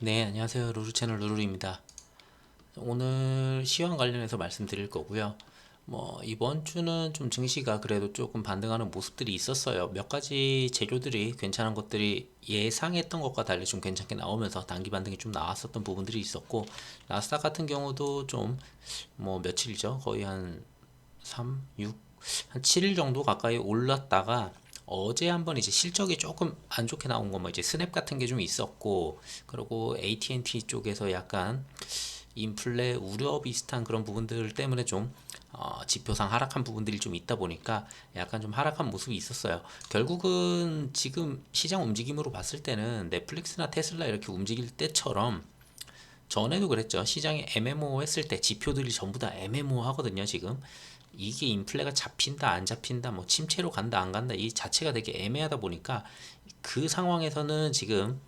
네, 안녕하세요. 루루 채널 루루입니다. 오늘 시황 관련해서 말씀드릴 거고요. 이번 주는 좀 증시가 그래도 조금 반등하는 모습들이 있었어요. 몇 가지 재료들이 괜찮은 것들이 예상했던 것과 달리 좀 괜찮게 나오면서 단기 반등이 좀 나왔었던 부분들이 있었고, 나스닥 같은 경우도 좀, 며칠이죠? 거의 한 3, 6, 한 7일 정도 가까이 올랐다가 어제 한번 이제 실적이 조금 안 좋게 나온 거 뭐 이제 스냅 같은 게 좀 있었고, 그리고 AT&T 쪽에서 약간 인플레 우려 비슷한 그런 부분들 때문에 좀 지표상 하락한 부분들이 좀 있다 보니까 약간 좀 하락한 모습이 있었어요. 결국은 지금 시장 움직임으로 봤을 때는 넷플릭스나 테슬라 이렇게 움직일 때처럼 전에도 그랬죠. 시장이 애매모호했을 때 지표들이 전부 다 애매모호하거든요. 지금 이게 인플레가 잡힌다 안 잡힌다 뭐 침체로 간다 안 간다 이 자체가 되게 애매하다 보니까 그 상황에서는 지금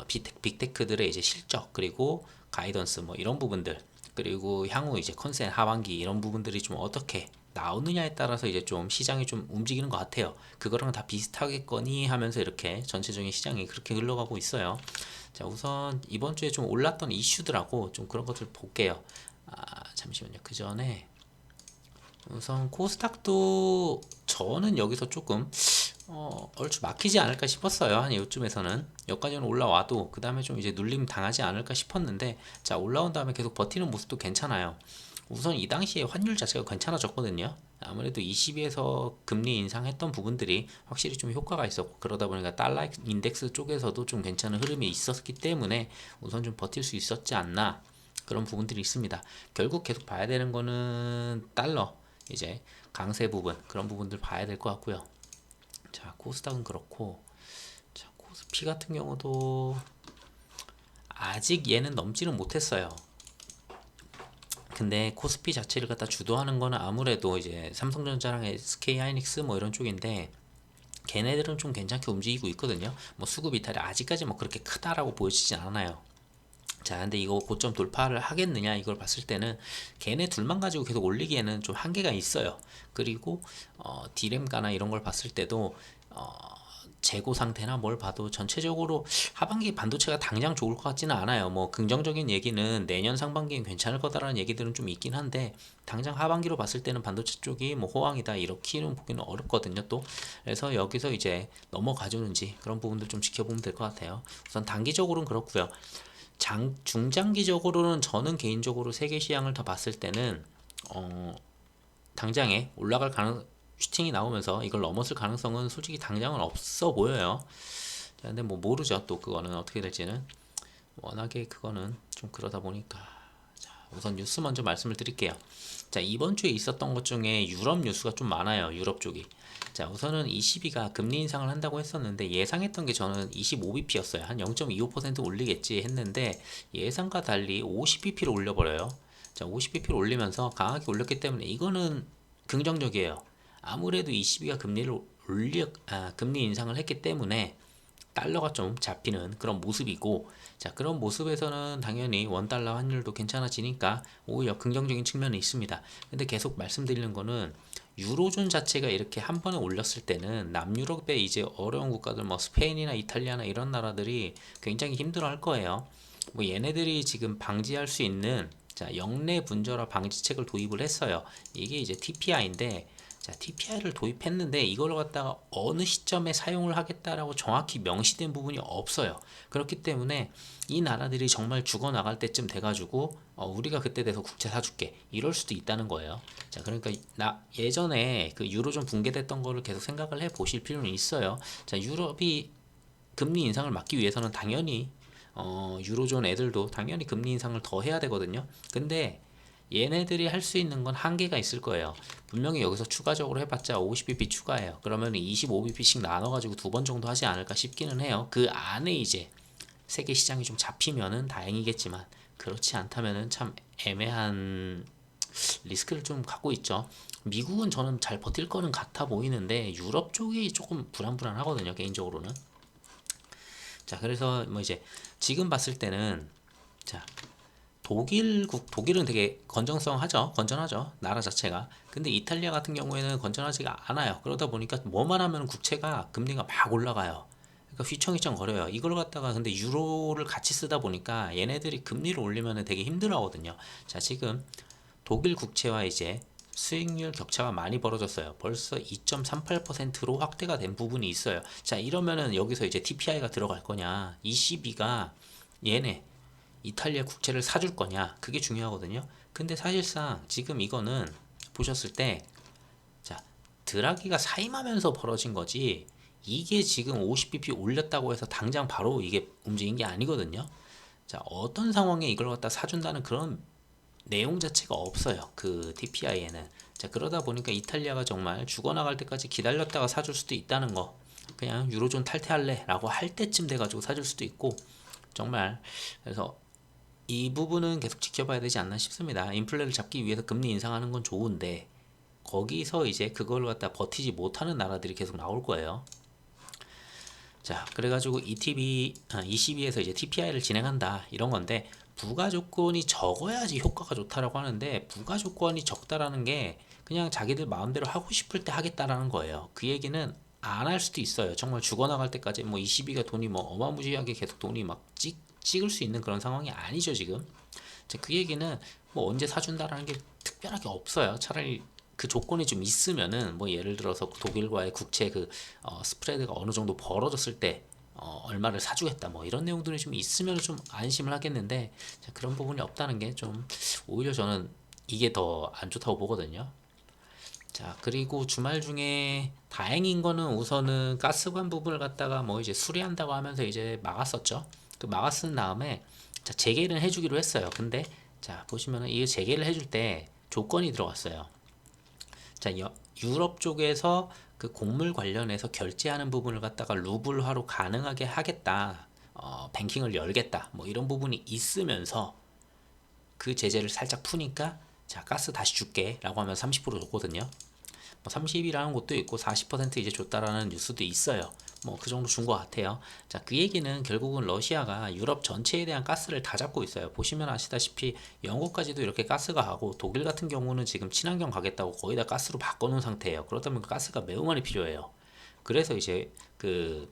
빅테크들의 이제 실적 그리고 가이던스 뭐 이런 부분들 그리고 향후 이제 컨센 하반기 이런 부분들이 좀 어떻게 나오느냐에 따라서 이제 좀 시장이 좀 움직이는 것 같아요. 그거랑 다 비슷하겠거니 하면서 이렇게 전체적인 시장이 그렇게 흘러가고 있어요. 자, 우선 이번 주에 좀 올랐던 이슈들하고 좀 그런 것들 볼게요. 잠시만요. 그 전에 우선 코스닥도 저는 여기서 조금 얼추 막히지 않을까 싶었어요. 한 요쯤에서는 여기까지는 올라와도 그 다음에 좀 이제 눌림 당하지 않을까 싶었는데 자 올라온 다음에 계속 버티는 모습도 괜찮아요. 우선 이 당시에 환율 자체가 괜찮아졌거든요. 아무래도 20에서 금리 인상했던 부분들이 확실히 좀 효과가 있었고 그러다 보니까 달러 인덱스 쪽에서도 좀 괜찮은 흐름이 있었기 때문에 우선 좀 버틸 수 있었지 않나 그런 부분들이 있습니다. 결국 계속 봐야 되는 거는 달러 이제 강세 부분 그런 부분들 봐야 될 것 같고요. 자 코스닥은 그렇고 자 코스피 같은 경우도 아직 얘는 넘지는 못했어요. 근데 코스피 자체를 갖다 주도하는 거는 아무래도 이제 삼성전자랑 SK하이닉스 뭐 이런 쪽인데 걔네들은 좀 괜찮게 움직이고 있거든요. 뭐 수급 이탈이 아직까지 뭐 그렇게 크다라고 보여지진 않아요. 자, 근데 이거 고점 돌파를 하겠느냐 이걸 봤을 때는 걔네 둘만 가지고 계속 올리기에는 좀 한계가 있어요. 그리고 디램가나 이런 걸 봤을 때도 재고 상태나 뭘 봐도 전체적으로 하반기 반도체가 당장 좋을 것 같지는 않아요. 뭐 긍정적인 얘기는 내년 상반기엔 괜찮을 거다라는 얘기들은 좀 있긴 한데 당장 하반기로 봤을 때는 반도체 쪽이 뭐 호황이다 이렇게는 보기는 어렵거든요. 또 그래서 여기서 이제 넘어가주는지 그런 부분들 좀 지켜보면 될 것 같아요. 우선 단기적으로는 그렇고요. 중장기적으로는 저는 개인적으로 세계 시장을 더 봤을 때는 어, 당장에 올라갈 가능 슈팅이 나오면서 이걸 넘었을 가능성은 솔직히 당장은 없어 보여요. 근데 뭐 모르죠. 또 그거는 어떻게 될지는 워낙에 그거는 좀 그러다 보니까 자, 우선 뉴스 먼저 말씀을 드릴게요. 자, 이번 주에 있었던 것 중에 유럽 뉴스가 좀 많아요. 유럽 쪽이. 자, 우선은 ECB가 금리 인상을 한다고 했었는데 예상했던 게 저는 25bp였어요. 한 0.25% 올리겠지 했는데 예상과 달리 50bp를 올려버려요. 자, 50bp를 올리면서 강하게 올렸기 때문에 이거는 긍정적이에요. 아무래도 ECB가 금리 인상을 했기 때문에 달러가 좀 잡히는 그런 모습이고 자 그런 모습에서는 당연히 원달러 환율도 괜찮아지니까 오히려 긍정적인 측면이 있습니다. 근데 계속 말씀드리는 거는 유로존 자체가 이렇게 한 번에 올렸을 때는 남유럽의 이제 어려운 국가들 뭐 스페인이나 이탈리아나 이런 나라들이 굉장히 힘들어할 거예요. 뭐 얘네들이 지금 방지할 수 있는 자 역내 분절화 방지책을 도입을 했어요. 이게 이제 TPI인데 자, TPI를 도입했는데 이걸 갖다가 어느 시점에 사용을 하겠다라고 정확히 명시된 부분이 없어요. 그렇기 때문에 이 나라들이 정말 죽어나갈 때쯤 돼가지고 우리가 그때 돼서 국채 사줄게 이럴 수도 있다는 거예요. 자, 그러니까 나 예전에 그 유로존 붕괴됐던 거를 계속 생각을 해 보실 필요는 있어요. 자, 유럽이 금리 인상을 막기 위해서는 당연히 유로존 애들도 당연히 금리 인상을 더 해야 되거든요. 근데 얘네들이 할 수 있는 건 한계가 있을 거예요. 분명히 여기서 추가적으로 해봤자 50bp 추가해요. 그러면 25bp씩 나눠가지고 두 번 정도 하지 않을까 싶기는 해요. 그 안에 이제 세계 시장이 좀 잡히면은 다행이겠지만 그렇지 않다면은 참 애매한 리스크를 좀 갖고 있죠. 미국은 저는 잘 버틸 거는 같아 보이는데 유럽 쪽이 조금 불안불안하거든요. 개인적으로는. 자, 그래서 뭐 이제 지금 봤을 때는 자, 독일은 되게 건전성하죠. 건전하죠. 나라 자체가. 근데 이탈리아 같은 경우에는 건전하지가 않아요. 그러다 보니까 뭐만 하면 국채가 금리가 막 올라가요. 그러니까 휘청휘청 거려요. 이걸 갖다가 근데 유로를 같이 쓰다 보니까 얘네들이 금리를 올리면 되게 힘들어하거든요. 자, 지금 독일 국채와 이제 수익률 격차가 많이 벌어졌어요. 벌써 2.38%로 확대가 된 부분이 있어요. 자, 이러면은 여기서 이제 TPI가 들어갈 거냐, ECB가 얘네 이탈리아 국채를 사줄 거냐, 그게 중요하거든요. 근데 사실상 지금 이거는 보셨을 때, 자, 드라기가 사임하면서 벌어진 거지, 이게 지금 50bp 올렸다고 해서 당장 바로 이게 움직인 게 아니거든요. 자, 어떤 상황에 이걸 갖다 사준다는 그런 내용 자체가 없어요. 그 TPI에는. 자, 그러다 보니까 이탈리아가 정말 죽어나갈 때까지 기다렸다가 사줄 수도 있다는 거. 그냥 유로존 탈퇴할래 라고 할 때쯤 돼가지고 사줄 수도 있고, 정말. 그래서 이 부분은 계속 지켜봐야 되지 않나 싶습니다. 인플레를 잡기 위해서 금리 인상하는 건 좋은데, 거기서 이제 그걸 갖다 버티지 못하는 나라들이 계속 나올 거예요. 자, 그래가지고 ECB에서 이제 TPI를 진행한다 이런 건데, 부가 조건이 적어야지 효과가 좋다라고 하는데, 부가 조건이 적다라는 게 그냥 자기들 마음대로 하고 싶을 때 하겠다라는 거예요. 그 얘기는 안 할 수도 있어요. 정말 죽어나갈 때까지 뭐 ECB가 돈이 뭐 어마무시하게 계속 돈이 막 찍을 수 있는 그런 상황이 아니죠 지금. 자, 그 얘기는 뭐 언제 사준다라는 게 특별하게 없어요. 차라리 그 조건이 좀 있으면은, 뭐 예를 들어서 독일과의 국채 스프레드가 어느 정도 벌어졌을 때 얼마를 사주겠다 뭐 이런 내용들이 좀 있으면 좀 안심을 하겠는데, 자, 그런 부분이 없다는 게 좀 오히려 저는 이게 더 안 좋다고 보거든요. 자, 그리고 주말 중에 다행인 거는 우선은 가스관 부분을 갖다가 뭐 이제 수리한다고 하면서 이제 막았었죠. 그 막았은 다음에, 자, 재개를 해주기로 했어요. 근데 자, 보시면은 이게 재개를 해줄 때 조건이 들어갔어요. 자, 유럽 쪽에서 그 곡물 관련해서 결제하는 부분을 갖다가 루블화로 가능하게 하겠다. 뱅킹을 열겠다. 뭐 이런 부분이 있으면서 그 제재를 살짝 푸니까, 자, 가스 다시 줄게 라고 하면 30% 줬거든요. 뭐 30이라는 것도 있고 40% 이제 줬다라는 뉴스도 있어요. 뭐 그 정도 준 것 같아요. 자, 그 얘기는 결국은 러시아가 유럽 전체에 대한 가스를 다 잡고 있어요. 보시면 아시다시피 영국까지도 이렇게 가스가 가고, 독일 같은 경우는 지금 친환경 가겠다고 거의 다 가스로 바꿔놓은 상태예요. 그렇다 보니까 가스가 매우 많이 필요해요. 그래서 이제 그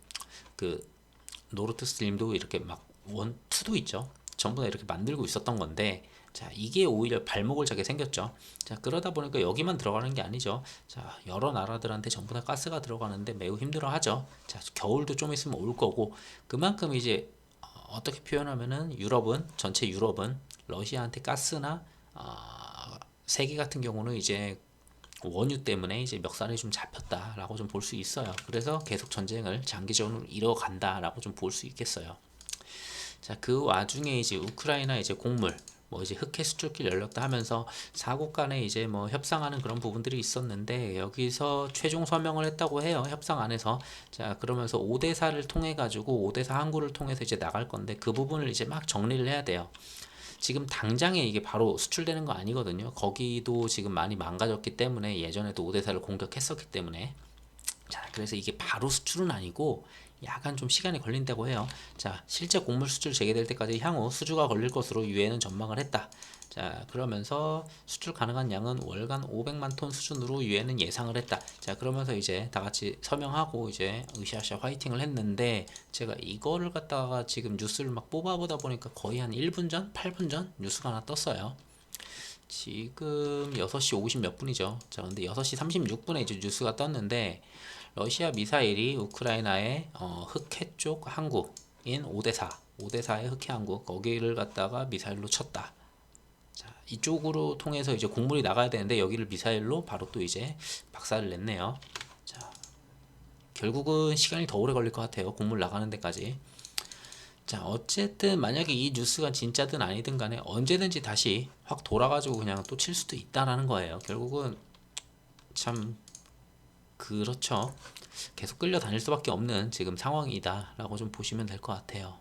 노르트 스트림도 이렇게 막 원, 투도 있죠. 전부 다 이렇게 만들고 있었던 건데, 자, 이게 오히려 발목을 잡게 생겼죠. 자, 그러다 보니까 여기만 들어가는 게 아니죠. 자, 여러 나라들한테 전부 다 가스가 들어가는데 매우 힘들어 하죠. 자, 겨울도 좀 있으면 올 거고, 그만큼 이제 어떻게 표현하면은 전체 유럽은 러시아한테 가스나 세계 같은 경우는 이제 원유 때문에 이제 멱살이 좀 잡혔다라고 좀 볼 수 있어요. 그래서 계속 전쟁을 장기적으로 이뤄간다라고 좀 볼 수 있겠어요. 자, 그 와중에 이제 우크라이나 이제 곡물, 뭐 이제 흑해 수출길 열렸다 하면서 사국 간에 이제 뭐 협상하는 그런 부분들이 있었는데, 여기서 최종 서명을 했다고 해요. 협상 안에서. 자, 그러면서 5대4를 통해 가지고 5대4 항구를 통해서 이제 나갈 건데, 그 부분을 이제 막 정리를 해야 돼요. 지금 당장에 이게 바로 수출되는 거 아니거든요. 거기도 지금 많이 망가졌기 때문에, 예전에도 5대4를 공격했었기 때문에. 자, 그래서 이게 바로 수출은 아니고 약간 좀 시간이 걸린다고 해요. 자, 실제 곡물 수출 재개될 때까지 향후 수주가 걸릴 것으로 유엔은 전망을 했다. 자, 그러면서 수출 가능한 양은 월간 500만 톤 수준으로 유엔은 예상을 했다. 자, 그러면서 이제 다 같이 서명하고 이제 으쌰으쌰 화이팅을 했는데, 제가 이거를 갖다가 지금 뉴스를 막 뽑아보다 보니까 거의 한 1분 전, 8분 전 뉴스가 하나 떴어요. 지금 6시 50 몇 분이죠. 자, 근데 6시 36분에 이제 뉴스가 떴는데, 러시아 미사일이 우크라이나의 흑해 쪽 항구인 오데사의 흑해 항구, 거기를 갖다가 미사일로 쳤다. 자, 이쪽으로 통해서 이제 곡물이 나가야 되는데 여기를 미사일로 바로 또 이제 박살을 냈네요. 자, 결국은 시간이 더 오래 걸릴 것 같아요. 곡물 나가는 데까지. 자, 어쨌든 만약에 이 뉴스가 진짜든 아니든 간에 언제든지 다시 확 돌아가지고 그냥 또 칠 수도 있다라는 거예요. 결국은 참 그렇죠. 계속 끌려다닐 수밖에 없는 지금 상황이다 라고 좀 보시면 될 것 같아요.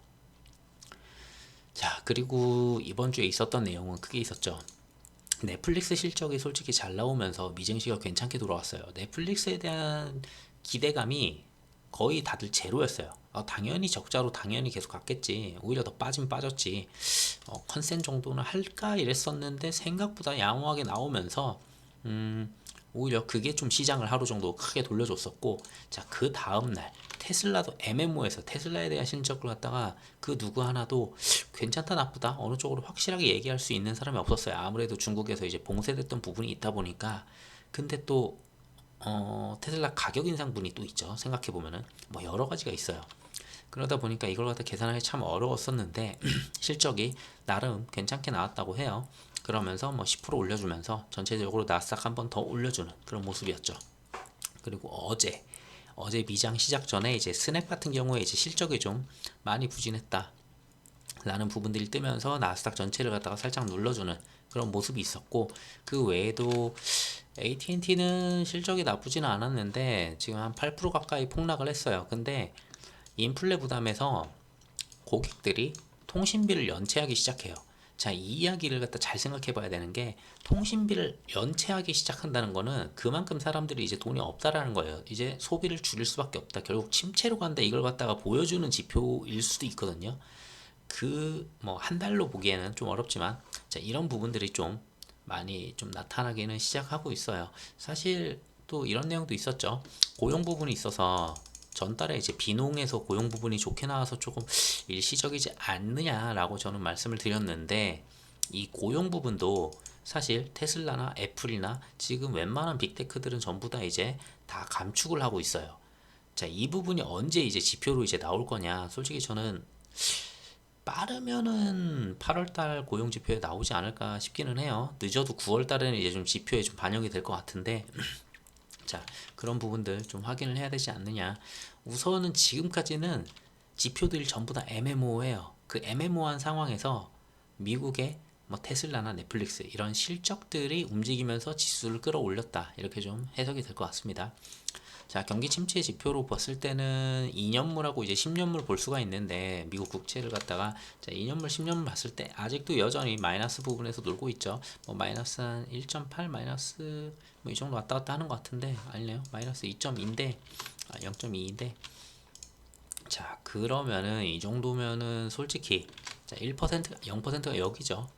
자, 그리고 이번 주에 있었던 내용은 크게 있었죠. 넷플릭스 실적이 솔직히 잘 나오면서 미증시가 괜찮게 돌아왔어요. 넷플릭스에 대한 기대감이 거의 다들 제로였어요. 당연히 적자로 당연히 계속 갔겠지. 오히려 더 빠졌지. 컨센 정도는 할까 이랬었는데, 생각보다 양호하게 나오면서 오히려 그게 좀 시장을 하루 정도 크게 돌려줬었고, 자, 그 다음날 테슬라도 MMO에서 테슬라에 대한 실적을 갖다가 그 누구 하나도 괜찮다 나쁘다 어느 쪽으로 확실하게 얘기할 수 있는 사람이 없었어요. 아무래도 중국에서 이제 봉쇄됐던 부분이 있다 보니까. 근데 또 테슬라 가격 인상분이 또 있죠. 생각해 보면은 뭐 여러 가지가 있어요. 그러다 보니까 이걸 갖다 계산하기 참 어려웠었는데 실적이 나름 괜찮게 나왔다고 해요. 그러면서 뭐 10% 올려주면서 전체적으로 나스닥 한 번 더 올려주는 그런 모습이었죠. 그리고 어제 미장 시작 전에 이제 스냅 같은 경우에 이제 실적이 좀 많이 부진했다 라는 부분들이 뜨면서 나스닥 전체를 갖다가 살짝 눌러주는 그런 모습이 있었고, 그 외에도 AT&T는 실적이 나쁘지는 않았는데 지금 한 8% 가까이 폭락을 했어요. 근데 인플레 부담에서 고객들이 통신비를 연체하기 시작해요. 자, 이 이야기를 갖다 잘 생각해 봐야 되는 게, 통신비를 연체하기 시작한다는 거는 그만큼 사람들이 이제 돈이 없다라는 거예요. 이제 소비를 줄일 수밖에 없다. 결국 침체로 간다. 이걸 갖다가 보여주는 지표일 수도 있거든요. 그 뭐 한 달로 보기에는 좀 어렵지만, 자, 이런 부분들이 좀 많이 좀 나타나기는 시작하고 있어요. 사실 또 이런 내용도 있었죠. 고용 부분이 있어서 전달에 이제 비농에서 고용 부분이 좋게 나와서 조금 일시적이지 않느냐라고 저는 말씀을 드렸는데, 이 고용 부분도 사실 테슬라나 애플이나 지금 웬만한 빅테크들은 전부 다 이제 다 감축을 하고 있어요. 자, 이 부분이 언제 이제 지표로 이제 나올 거냐? 솔직히 저는 빠르면은 8월달 고용 지표에 나오지 않을까 싶기는 해요. 늦어도 9월달에는 이제 좀 지표에 좀 반영이 될 것 같은데, 자, 그런 부분들 좀 확인을 해야 되지 않느냐. 우선은 지금까지는 지표들이 전부 다 MMO예요. 그 MMO한 상황에서 미국의 뭐 테슬라나 넷플릭스 이런 실적들이 움직이면서 지수를 끌어올렸다. 이렇게 좀 해석이 될 것 같습니다. 자, 경기 침체 지표로 봤을 때는 2년물하고 이제 10년물 볼 수가 있는데, 미국 국채를 갖다가 자, 2년물, 10년물 봤을 때 아직도 여전히 마이너스 부분에서 놀고 있죠. 뭐 마이너스 한 1.8 마이너스 뭐 이 정도 왔다 갔다 하는 것 같은데, 아니네요. 마이너스 2.2인데 0.2인데, 자, 그러면은 이 정도면은 솔직히 자, 1%가 0%가 여기죠.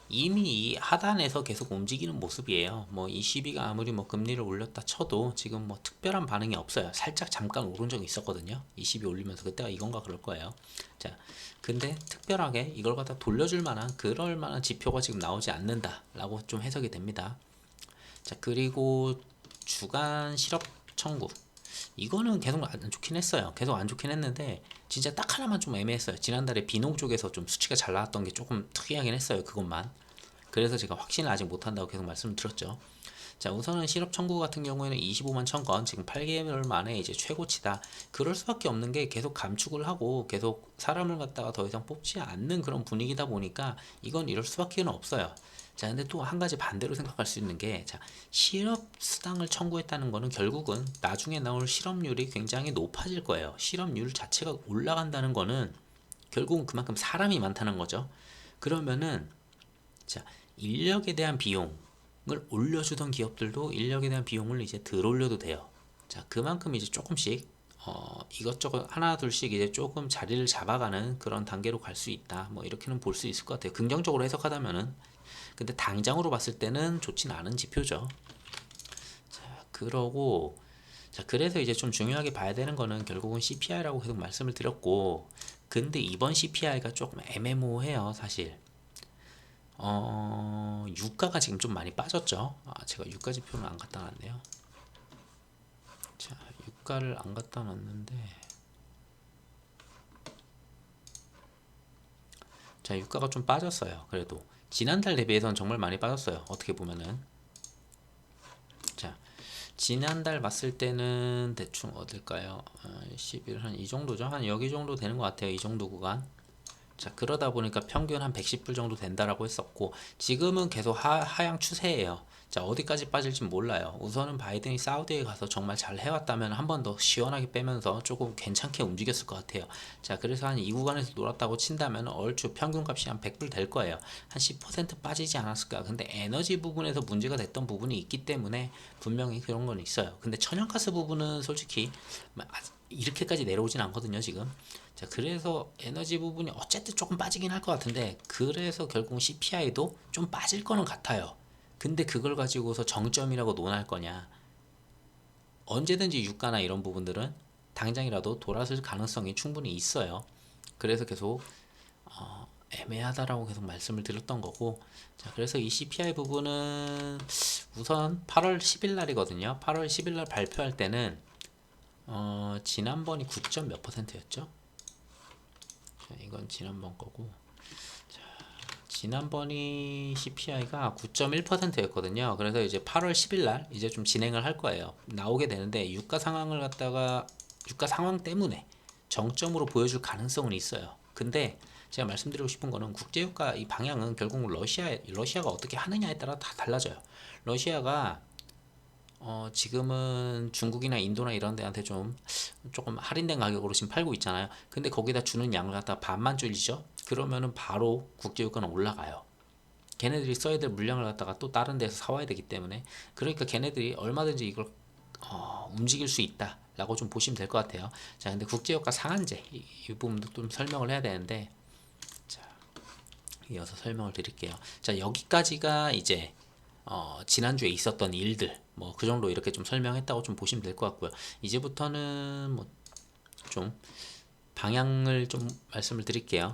이미 이 하단에서 계속 움직이는 모습이에요. 뭐 ECB가 아무리 뭐 금리를 올렸다 쳐도 지금 뭐 특별한 반응이 없어요. 살짝 잠깐 오른 적이 있었거든요. ECB 올리면서 그때가 이건가 그럴 거예요. 자, 근데 특별하게 이걸 갖다 돌려줄 만한 그럴 만한 지표가 지금 나오지 않는다라고 좀 해석이 됩니다. 자, 그리고 주간 실업 청구, 이거는 계속 안 좋긴 했어요. 계속 안 좋긴 했는데 진짜 딱 하나만 좀 애매했어요. 지난달에 비농 쪽에서 좀 수치가 잘 나왔던 게 조금 특이하긴 했어요. 그것만. 그래서 제가 확신을 아직 못한다고 계속 말씀을 드렸죠. 자, 우선은 실업 청구 같은 경우에는 25만 1000건, 지금 8개월 만에 이제 최고치다. 그럴 수밖에 없는 게 계속 감축을 하고 계속 사람을 갖다가 더 이상 뽑지 않는 그런 분위기다 보니까 이건 이럴 수밖에 없어요. 자, 근데 또 한 가지 반대로 생각할 수 있는 게, 자, 실업 수당을 청구했다는 거는 결국은 나중에 나올 실업률이 굉장히 높아질 거예요. 실업률 자체가 올라간다는 거는 결국은 그만큼 사람이 많다는 거죠. 그러면은 자, 인력에 대한 비용을 올려주던 기업들도 인력에 대한 비용을 이제 덜 올려도 돼요. 자, 그만큼 이제 조금씩 이것저것 하나 둘씩 이제 조금 자리를 잡아가는 그런 단계로 갈 수 있다. 뭐 이렇게는 볼 수 있을 것 같아요. 긍정적으로 해석하다면은. 근데 당장으로 봤을 때는 좋진 않은 지표죠. 자, 그러고 자, 그래서 이제 좀 중요하게 봐야 되는 거는 결국은 CPI라고 계속 말씀을 드렸고, 근데 이번 CPI가 조금 애매모호해요, 사실. 유가가 지금 좀 많이 빠졌죠. 제가 유가 지표는 안 갖다 놨네요. 자, 유가를 안 갖다 놨는데, 자, 유가가 좀 빠졌어요. 그래도 지난달 대비해서는 정말 많이 빠졌어요. 어떻게 보면은. 자, 지난달 봤을 때는 대충 어딜까요? 11 한 이 정도죠. 한 여기 정도 되는 것 같아요. 이 정도 구간. 자, 그러다 보니까 평균 한 110불 정도 된다라고 했었고, 지금은 계속 하향 추세예요. 자, 어디까지 빠질지 몰라요. 우선은 바이든이 사우디에 가서 정말 잘 해왔다면 한 번 더 시원하게 빼면서 조금 괜찮게 움직였을 것 같아요. 자, 그래서 한 이 구간에서 놀았다고 친다면 얼추 평균 값이 한 100불 될 거예요. 한 10% 빠지지 않았을까. 근데 에너지 부분에서 문제가 됐던 부분이 있기 때문에 분명히 그런 건 있어요. 근데 천연가스 부분은 솔직히 이렇게까지 내려오진 않거든요, 지금. 자, 그래서 에너지 부분이 어쨌든 조금 빠지긴 할 것 같은데, 그래서 결국 CPI도 좀 빠질 거는 같아요. 근데 그걸 가지고서 정점이라고 논할 거냐? 언제든지 유가나 이런 부분들은 당장이라도 돌아설 가능성이 충분히 있어요. 그래서 계속 애매하다라고 계속 말씀을 드렸던 거고, 자, 그래서 이 CPI 부분은 우선 8월 10일 날이거든요. 8월 10일 날 발표할 때는 지난번이 9점 몇 %였죠? 자, 이건 지난번 거고, 지난번이 CPI가 9.1%였거든요. 그래서 이제 8월 10일 날 이제 좀 진행을 할 거예요. 나오게 되는데 유가 상황을 갖다가 유가 상황 때문에 정점으로 보여줄 가능성은 있어요. 근데 제가 말씀드리고 싶은 거는 국제유가 이 방향은 결국 러시아가 어떻게 하느냐에 따라 다 달라져요. 러시아가 지금은 중국이나 인도나 이런 데한테 조금 할인된 가격으로 지금 팔고 있잖아요. 근데 거기다 주는 양을 갖다 반만 줄이죠. 그러면은 바로 국제유가는 올라가요. 걔네들이 써야 될 물량을 갖다가 또 다른 데서 사와야 되기 때문에, 그러니까 걔네들이 얼마든지 이걸 움직일 수 있다라고 좀 보시면 될 것 같아요. 자, 근데 국제유가 상한제 이 부분도 좀 설명을 해야 되는데, 자, 이어서 설명을 드릴게요. 자, 여기까지가 이제 지난주에 있었던 일들, 뭐 그 정도 이렇게 좀 설명했다고 좀 보시면 될 것 같고요. 이제부터는 뭐 좀 방향을 좀 말씀을 드릴게요.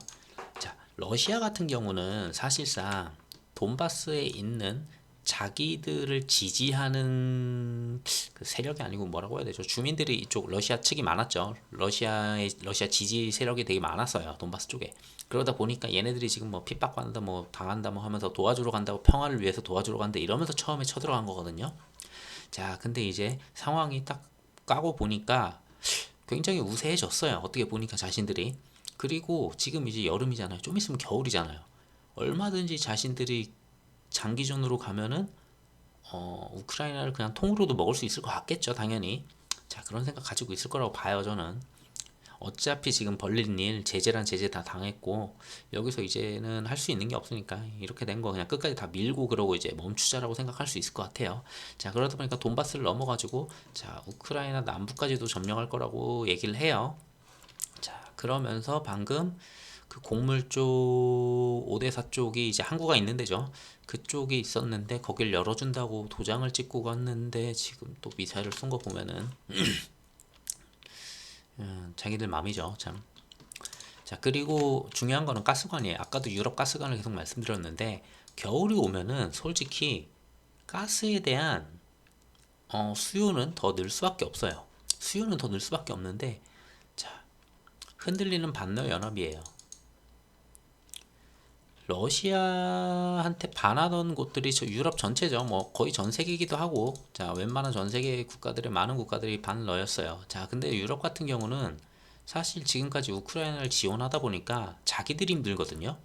자, 러시아 같은 경우는 사실상 돈바스에 있는 자기들을 지지하는 그 세력이 아니고 뭐라고 해야 되죠? 주민들이 이쪽 러시아 측이 많았죠. 러시아 지지 세력이 되게 많았어요. 돈바스 쪽에. 그러다 보니까 얘네들이 지금 뭐 핍박받는다, 뭐 당한다, 뭐 하면서 도와주러 간다고, 평화를 위해서 도와주러 간다 이러면서 처음에 쳐들어간 거거든요. 자, 근데 이제 상황이 딱 까고 보니까 굉장히 우세해졌어요. 어떻게 보니까 자신들이. 그리고 지금 이제 여름이잖아요. 좀 있으면 겨울이잖아요. 얼마든지 자신들이 장기전으로 가면은 우크라이나를 그냥 통으로도 먹을 수 있을 것 같겠죠, 당연히. 자, 그런 생각 가지고 있을 거라고 봐요, 저는. 어차피 지금 벌린 일, 제재란 제재 다 당했고, 여기서 이제는 할 수 있는 게 없으니까, 이렇게 된 거 그냥 끝까지 다 밀고 그러고 이제 멈추자라고 생각할 수 있을 것 같아요. 자, 그러다 보니까 돈바스를 넘어가지고, 자, 우크라이나 남부까지도 점령할 거라고 얘기를 해요. 자, 그러면서 방금 그 곡물 쪽 5대4 쪽이 이제 항구가 있는 데죠. 그쪽이 있었는데 거길 열어준다고 도장을 찍고 갔는데 지금 또 미사일을 쏜 거 보면은 자기들 맘이죠, 참. 자, 그리고 중요한 거는 가스관이에요. 아까도 유럽 가스관을 계속 말씀드렸는데 겨울이 오면은 솔직히 가스에 대한 수요는 더 늘 수밖에 없어요. 수요는 더 늘 수밖에 없는데, 자, 흔들리는 반러 연합이에요. 러시아한테 반하던 곳들이 저 유럽 전체죠. 뭐 거의 전 세계이기도 하고, 자, 웬만한 전 세계 국가들의 많은 국가들이 반러였어요. 자, 근데 유럽 같은 경우는 사실 지금까지 우크라이나를 지원하다 보니까 자기들이 힘들거든요.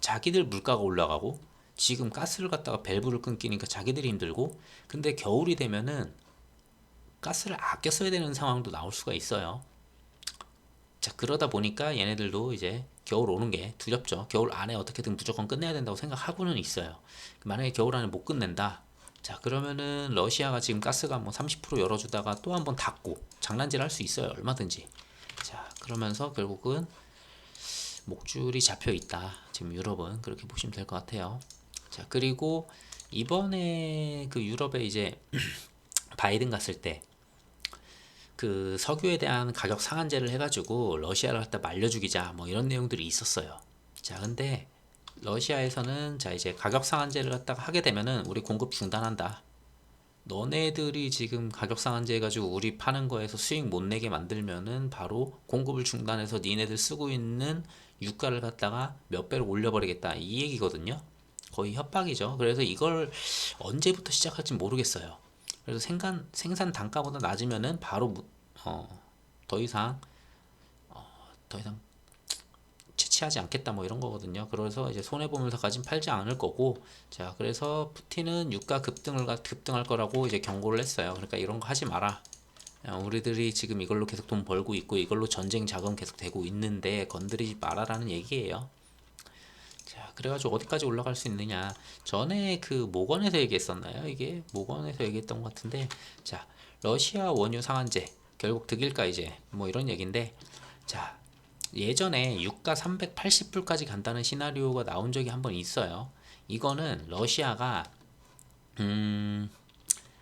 자기들 물가가 올라가고, 지금 가스를 갖다가 밸브를 끊기니까 자기들이 힘들고, 근데 겨울이 되면은 가스를 아껴 써야 되는 상황도 나올 수가 있어요. 자, 그러다 보니까 얘네들도 이제 겨울 오는 게 두렵죠. 겨울 안에 어떻게든 무조건 끝내야 된다고 생각하고는 있어요. 만약에 겨울 안에 못 끝낸다. 자, 그러면은 러시아가 지금 가스가 뭐 30% 열어주다가 또 한번 닫고 장난질 할 수 있어요. 얼마든지. 자, 그러면서 결국은 목줄이 잡혀 있다. 지금 유럽은 그렇게 보시면 될 것 같아요. 자, 그리고 이번에 그 유럽에 이제 바이든 갔을 때 그 석유에 대한 가격 상한제를 해가지고 러시아를 갖다 말려 죽이자 뭐 이런 내용들이 있었어요. 자, 근데 러시아에서는 자, 이제 가격 상한제를 갖다가 하게 되면은 우리 공급 중단한다. 너네들이 지금 가격 상한제 해가지고 우리 파는 거에서 수익 못 내게 만들면은 바로 공급을 중단해서 니네들 쓰고 있는 유가를 갖다가 몇 배로 올려버리겠다, 이 얘기거든요. 거의 협박이죠. 그래서 이걸 언제부터 시작할지 모르겠어요. 그래서 생산 단가보다 낮으면은 바로 더 이상 더 이상 채취하지 않겠다 뭐 이런 거거든요. 그래서 이제 손해 보면서까진 팔지 않을 거고, 자, 그래서 푸틴은 유가 급등할 거라고 이제 경고를 했어요. 그러니까 이런 거 하지 마라. 우리들이 지금 이걸로 계속 돈 벌고 있고 이걸로 전쟁 자금 계속 되고 있는데 건드리지 마라라는 얘기예요. 자, 그래가지고 어디까지 올라갈 수 있느냐. 전에 그 모건에서 얘기했었나요? 이게 모건에서 얘기했던 것 같은데, 자, 러시아 원유 상한제 결국 득일까 이제 뭐 이런 얘기인데, 자, 예전에 유가 380불까지 간다는 시나리오가 나온 적이 한번 있어요. 이거는 러시아가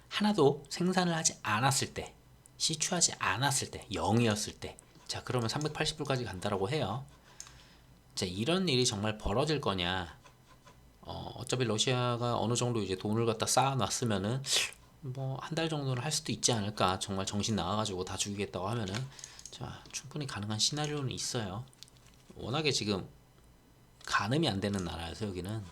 하나도 생산을 하지 않았을 때, 시추하지 않았을 때 0이었을 때 자 그러면 380불까지 간다라고 해요. 자 이런 일이 정말 벌어질 거냐 어차피 러시아가 어느 정도 이제 돈을 갖다 쌓아놨으면은 뭐 한 달 정도는 할 수도 있지 않을까. 정말 정신 나가가지고 다 죽이겠다고 하면은 자 충분히 가능한 시나리오는 있어요. 워낙에 지금 가늠이 안 되는 나라여서 여기는.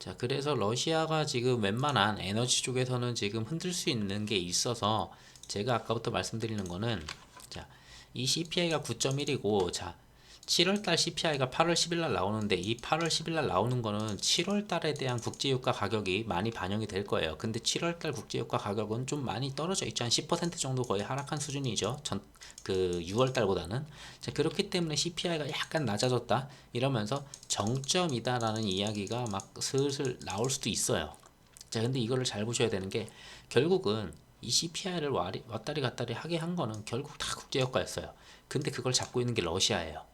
자 그래서 러시아가 지금 웬만한 에너지 쪽에서는 지금 흔들 수 있는 게 있어서 제가 아까부터 말씀드리는 거는 자 이 CPI가 9.1이고 자 7월달 CPI가 8월 10일날 나오는데 이 8월 10일날 나오는 거는 7월달에 대한 국제유가 가격이 많이 반영이 될 거예요. 근데 7월달 국제유가 가격은 좀 많이 떨어져 있죠. 한 10% 정도 거의 하락한 수준이죠. 그 6월달보다는. 자, 그렇기 때문에 CPI가 약간 낮아졌다 이러면서 정점이다라는 이야기가 막 슬슬 나올 수도 있어요. 자, 근데 이거를 잘 보셔야 되는 게 결국은 이 CPI를 왔다리 갔다리 하게 한 거는 결국 다 국제유가였어요. 근데 그걸 잡고 있는 게 러시아예요.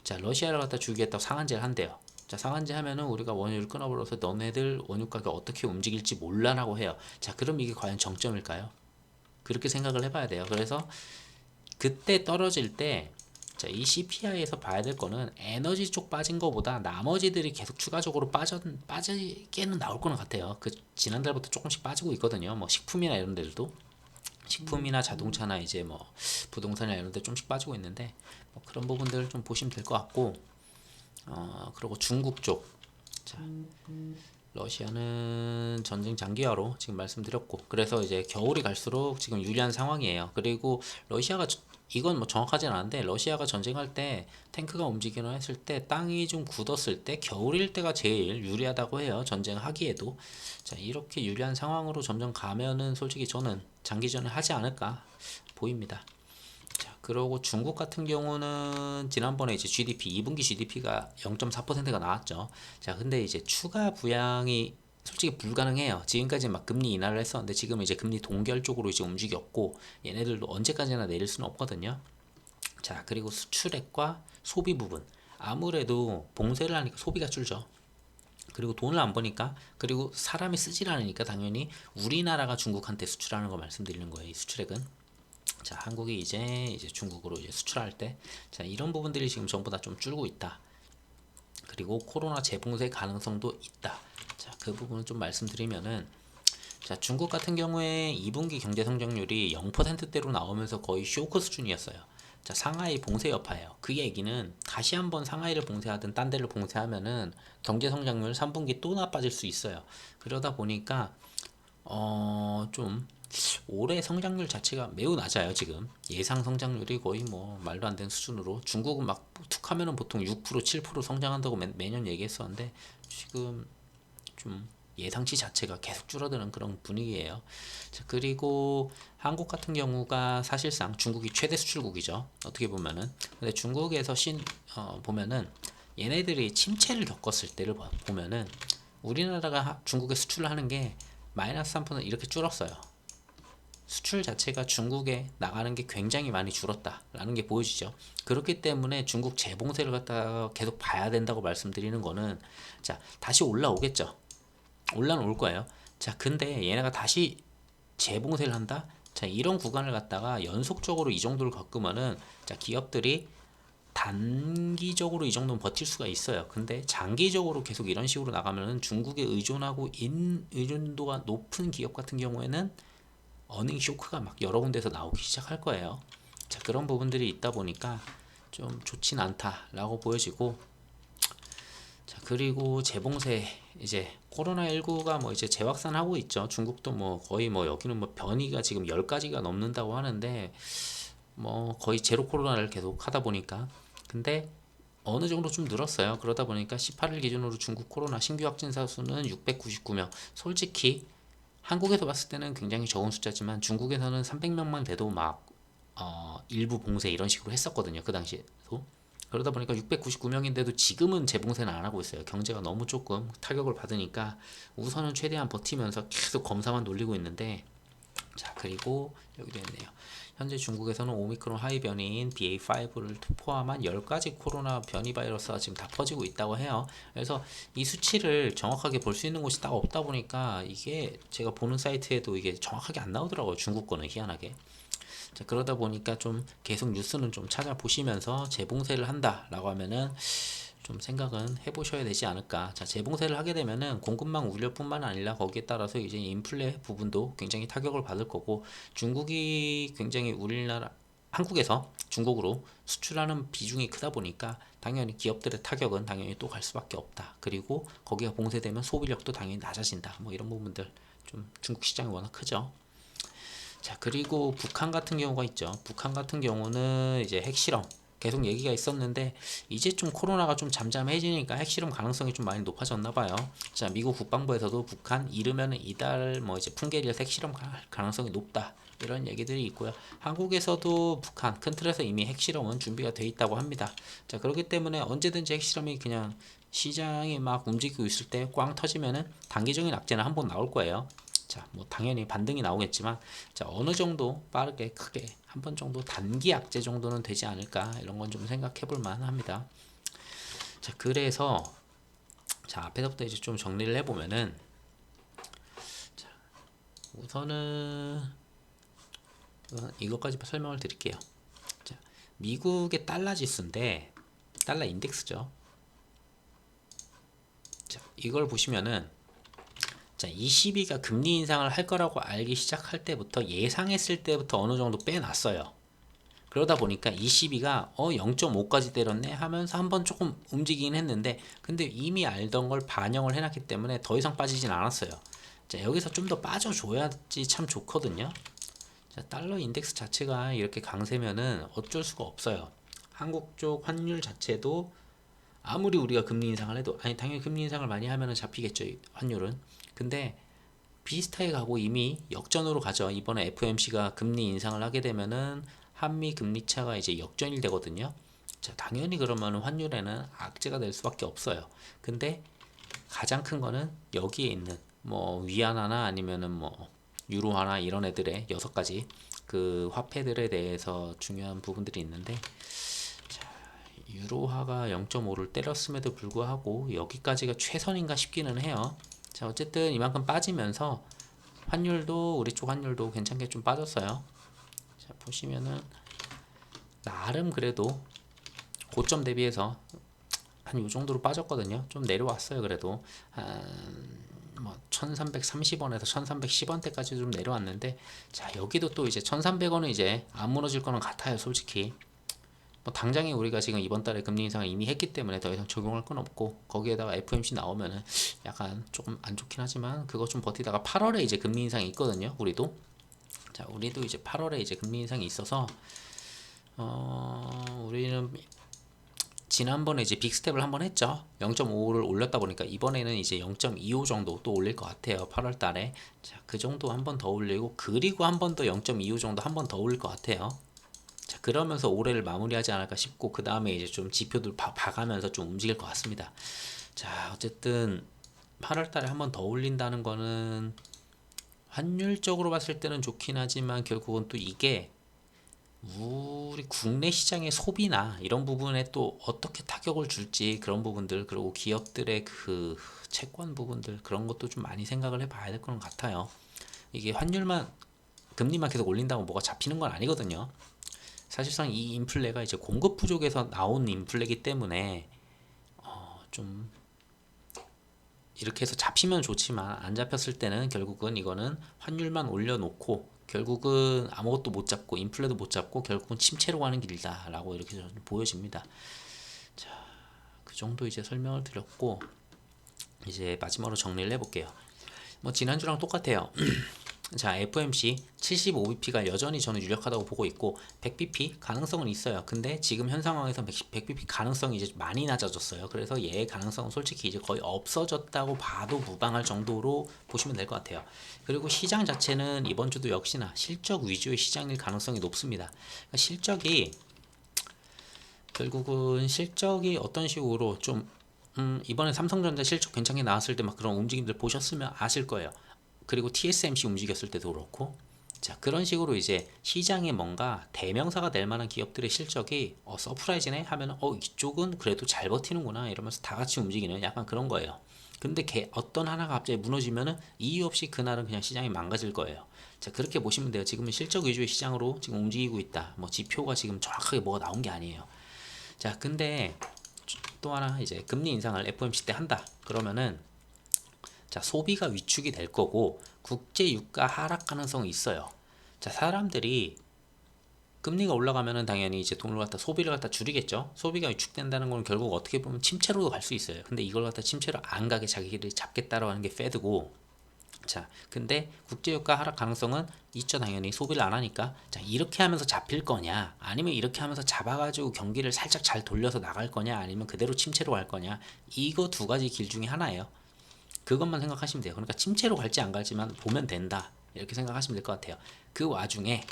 자 러시아를 갖다 주기했다고 상한제를 한대요. 자 상한제 하면은 우리가 원유를 끊어버려서 너네들 원유 가격 어떻게 움직일지 몰라라고 해요. 자 그럼 이게 과연 정점일까요? 그렇게 생각을 해봐야 돼요. 그래서 그때 떨어질 때 자, 이 CPI에서 봐야 될 거는 에너지 쪽 빠진 거보다 나머지들이 계속 추가적으로 빠지게는 나올 거는 같아요. 그 지난달부터 조금씩 빠지고 있거든요. 뭐 식품이나 이런 데들도 식품이나 자동차나 이제 뭐 부동산이나 이런 데 좀씩 빠지고 있는데 뭐 그런 부분들을 좀 보시면 될 것 같고 그리고 중국 쪽 자, 러시아는 전쟁 장기화로 지금 말씀드렸고 그래서 이제 겨울이 갈수록 지금 유리한 상황이에요. 그리고 러시아가 이건 뭐 정확하진 않은데 러시아가 전쟁할 때 탱크가 움직이거나 했을 때 땅이 좀 굳었을 때 겨울일 때가 제일 유리하다고 해요. 전쟁하기에도. 자 이렇게 유리한 상황으로 점점 가면은 솔직히 저는 장기전을 하지 않을까 보입니다. 자 그리고 중국 같은 경우는 지난번에 이제 GDP 2분기 GDP가 0.4%가 나왔죠. 자 근데 이제 추가 부양이 솔직히 불가능해요. 지금까지 막 금리 인하를 했었는데 지금 이제 금리 동결 쪽으로 이제 움직였고 얘네들도 언제까지나 내릴 수는 없거든요. 자 그리고 수출액과 소비 부분 아무래도 봉쇄를 하니까 소비가 줄죠. 그리고 돈을 안 버니까 그리고 사람이 쓰질 않으니까 당연히 우리나라가 중국한테 수출하는 거 말씀드리는 거예요. 이 수출액은 자 한국이 이제 중국으로 이제 수출할 때 자 이런 부분들이 지금 전부 다 좀 줄고 있다. 그리고 코로나 재봉쇄 가능성도 있다. 자, 그 부분을 좀 말씀드리면은 자, 중국 같은 경우에 2분기 경제 성장률이 0%대로 나오면서 거의 쇼크 수준이었어요. 자, 상하이 봉쇄 여파예요. 그 얘기는 다시 한번 상하이를 봉쇄하든 딴 데를 봉쇄하면은 경제 성장률 3분기 또 나빠질 수 있어요. 그러다 보니까 좀 올해 성장률 자체가 매우 낮아요. 지금 예상 성장률이 거의 뭐 말도 안 되는 수준으로 중국은 막 툭하면은 보통 6% 7% 성장한다고 매년 얘기했었는데 지금 좀 예상치 자체가 계속 줄어드는 그런 분위기예요. 자, 그리고 한국 같은 경우가 사실상 중국이 최대 수출국이죠. 어떻게 보면은 근데 중국에서 보면은 얘네들이 침체를 겪었을 때를 보면은 우리나라가 중국에 수출을 하는 게 마이너스 3% 이렇게 줄었어요. 수출 자체가 중국에 나가는 게 굉장히 많이 줄었다라는 게 보여지죠. 그렇기 때문에 중국 재봉쇄를 갖다가 계속 봐야 된다고 말씀드리는 거는 자 다시 올라오겠죠. 올라는 올 거예요. 자 근데 얘네가 다시 재봉쇄를 한다. 자 이런 구간을 갖다가 연속적으로 이 정도를 겪으면은 자 기업들이 단기적으로 이 정도는 버틸 수가 있어요. 근데 장기적으로 계속 이런 식으로 나가면은 중국에 의존하고 의존도가 높은 기업 같은 경우에는 어닝 쇼크가 막 여러 군데서 나오기 시작할 거예요. 자 그런 부분들이 있다 보니까 좀 좋진 않다라고 보여지고 자 그리고 재봉쇄 이제 코로나19가 뭐 이제 재확산하고 있죠. 중국도 뭐 거의 뭐 여기는 뭐 변이가 지금 10가지가 넘는다고 하는데 뭐 거의 제로 코로나를 계속 하다 보니까 근데 어느 정도 좀 늘었어요. 그러다 보니까 18일 기준으로 중국 코로나 신규 확진자 수는 699명. 솔직히 한국에서 봤을 때는 굉장히 적은 숫자지만 중국에서는 300명만 돼도 막 일부 봉쇄 이런 식으로 했었거든요. 그 당시에도. 그러다 보니까 699명인데도 지금은 재봉쇄는 안 하고 있어요. 경제가 너무 조금 타격을 받으니까 우선은 최대한 버티면서 계속 검사만 돌리고 있는데 자 그리고 여기도 있네요. 현재 중국에서는 오미크론 하이 변이인 BA5를 포함한 10가지 코로나 변이 바이러스가 지금 다 퍼지고 있다고 해요. 그래서 이 수치를 정확하게 볼 수 있는 곳이 딱 없다 보니까 이게 제가 보는 사이트에도 이게 정확하게 안 나오더라고요. 중국 거는 희한하게. 자, 그러다 보니까 좀 계속 뉴스는 좀 찾아보시면서 재봉쇄를 한다라고 하면은 좀 생각은 해보셔야 되지 않을까. 자, 재봉쇄를 하게 되면은 공급망 우려뿐만 아니라 거기에 따라서 이제 인플레 부분도 굉장히 타격을 받을 거고, 중국이 굉장히 우리나라 한국에서 중국으로 수출하는 비중이 크다 보니까 당연히 기업들의 타격은 당연히 또 갈 수밖에 없다. 그리고 거기가 봉쇄되면 소비력도 당연히 낮아진다. 뭐 이런 부분들, 좀 중국 시장이 워낙 크죠. 자, 그리고 북한 같은 경우가 있죠. 북한 같은 경우는 이제 핵실험 계속 얘기가 있었는데 이제 좀 코로나가 좀 잠잠해지니까 핵실험 가능성이 좀 많이 높아졌나 봐요. 자, 미국 국방부에서도 북한 이르면은 이달 뭐 이제 풍계리에서 핵실험 가능성이 높다, 이런 얘기들이 있고요. 한국에서도 북한 큰 틀에서 이미 핵실험은 준비가 돼 있다고 합니다. 자, 그렇기 때문에 언제든지 핵실험이 그냥 시장이 막 움직이고 있을 때 꽝 터지면은 단기적인 악재는 한번 나올 거예요. 자, 뭐 당연히 반등이 나오겠지만, 자, 어느 정도 빠르게 크게 한 번 정도 단기 악재 정도는 되지 않을까, 이런 건 좀 생각해 볼 만합니다. 자, 그래서 자, 앞에서부터 이제 좀 정리를 해 보면은, 자, 우선은 이것까지 설명을 드릴게요. 자, 미국의 달러 지수인데 달러 인덱스죠. 자, 이걸 보시면은, 자, ECB가 금리 인상을 할 거라고 알기 시작할 때부터, 예상했을 때부터 어느 정도 빼놨어요. 그러다 보니까 ECB가 0.5까지 때렸네 하면서 한번 조금 움직이긴 했는데, 근데 이미 알던 걸 반영을 해놨기 때문에 더 이상 빠지진 않았어요. 자, 여기서 좀 더 빠져줘야지 참 좋거든요. 자, 달러 인덱스 자체가 이렇게 강세면은 어쩔 수가 없어요. 한국 쪽 환율 자체도 아무리 우리가 금리 인상을 해도, 아니 당연히 금리 인상을 많이 하면은 잡히겠죠, 환율은. 근데 비슷하게 가고 이미 역전으로 가죠. 이번에 FOMC가 금리 인상을 하게 되면은 한미 금리 차가 이제 역전이 되거든요. 자, 당연히 그러면 환율에는 악재가 될 수밖에 없어요. 근데 가장 큰 거는 여기에 있는 뭐 위안화나 아니면은 뭐 유로화나 이런 애들의 6가지 그 화폐들에 대해서 중요한 부분들이 있는데, 자, 유로화가 0.5를 때렸음에도 불구하고 여기까지가 최선인가 싶기는 해요. 자, 어쨌든 이만큼 빠지면서 환율도, 우리 쪽 환율도 괜찮게 좀 빠졌어요. 자, 보시면은 나름 그래도 고점 대비해서 한 요 정도로 빠졌거든요. 좀 내려왔어요. 그래도 한뭐 1330원에서 1310원대까지 좀 내려왔는데, 자, 여기도 또 이제 1300원은 이제 안 무너질 거는 같아요, 솔직히. 뭐 당장에 우리가 지금 이번 달에 금리 인상을 이미 했기 때문에 더 이상 적용할 건 없고, 거기에다가 FOMC 나오면은 약간 조금 안 좋긴 하지만 그거 좀 버티다가 8월에 이제 금리 인상이 있거든요, 우리도. 자, 우리도 이제 8월에 이제 금리 인상이 있어서 우리는 지난번에 이제 빅스텝을 한번 했죠. 0.5를 올렸다 보니까 이번에는 이제 0.25 정도 또 올릴 것 같아요, 8월 달에. 자, 그 정도 한 번 더 올리고, 그리고 한 번 더 0.25 정도 한 번 더 올릴 것 같아요. 자, 그러면서 올해를 마무리하지 않을까 싶고, 그 다음에 이제 좀 지표들 봐가면서 좀 움직일 것 같습니다. 자, 어쨌든 8월 달에 한 번 더 올린다는 거는 환율적으로 봤을 때는 좋긴 하지만, 결국은 또 이게 우리 국내 시장의 소비나 이런 부분에 또 어떻게 타격을 줄지, 그런 부분들, 그리고 기업들의 그 채권 부분들, 그런 것도 좀 많이 생각을 해봐야 될 것 같아요. 이게 환율만, 금리만 계속 올린다고 뭐가 잡히는 건 아니거든요. 사실상 이 인플레가 이제 공급 부족에서 나온 인플레이기 때문에 좀 이렇게 해서 잡히면 좋지만, 안 잡혔을 때는 결국은 이거는 환율만 올려놓고 결국은 아무것도 못 잡고 인플레도 못 잡고 결국은 침체로 가는 길이다라고 이렇게 저는 보여집니다. 자, 그 정도 이제 설명을 드렸고, 이제 마지막으로 정리를 해볼게요. 뭐 지난주랑 똑같아요. 자, FOMC 75bp가 여전히 저는 유력하다고 보고 있고, 100bp 가능성은 있어요. 근데 지금 현 상황에서 100bp 가능성이 이제 많이 낮아졌어요. 그래서 얘의 가능성은 솔직히 이제 거의 없어졌다고 봐도 무방할 정도로 보시면 될 것 같아요. 그리고 시장 자체는 이번 주도 역시나 실적 위주의 시장일 가능성이 높습니다. 그러니까 실적이, 결국은 실적이 어떤 식으로 좀 이번에 삼성전자 실적 괜찮게 나왔을 때 막 그런 움직임들 보셨으면 아실 거예요. 그리고 TSMC 움직였을 때도 그렇고. 자, 그런 식으로 이제 시장에 뭔가 대명사가 될 만한 기업들의 실적이 서프라이즈네 하면은 이쪽은 그래도 잘 버티는구나 이러면서 다 같이 움직이는 약간 그런 거예요. 근데 어떤 하나가 갑자기 무너지면은 이유 없이 그날은 그냥 시장이 망가질 거예요. 자, 그렇게 보시면 돼요. 지금은 실적 위주의 시장으로 지금 움직이고 있다. 뭐 지표가 지금 정확하게 뭐가 나온 게 아니에요. 자, 근데 또 하나 이제 금리 인상을 FOMC 때 한다. 그러면은 자, 소비가 위축이 될 거고 국제 유가 하락 가능성이 있어요. 자, 사람들이 금리가 올라가면은 당연히 이제 돈을 갖다 소비를 갖다 줄이겠죠. 소비가 위축된다는 건 결국 어떻게 보면 침체로도 갈 수 있어요. 근데 이걸 갖다 침체로 안 가게 자기들이 잡겠다라고 하는 게 페드고, 자, 근데 국제유가 하락 가능성은 있죠. 당연히 소비를 안 하니까. 자, 이렇게 하면서 잡힐 거냐, 아니면 이렇게 하면서 잡아가지고 경기를 살짝 잘 돌려서 나갈 거냐, 아니면 그대로 침체로 갈 거냐, 이거 두 가지 길 중에 하나예요. 그것만 생각하시면 돼요. 그러니까 침체로 갈지 안 갈지만 보면 된다, 이렇게 생각하시면 될 것 같아요. 그 와중에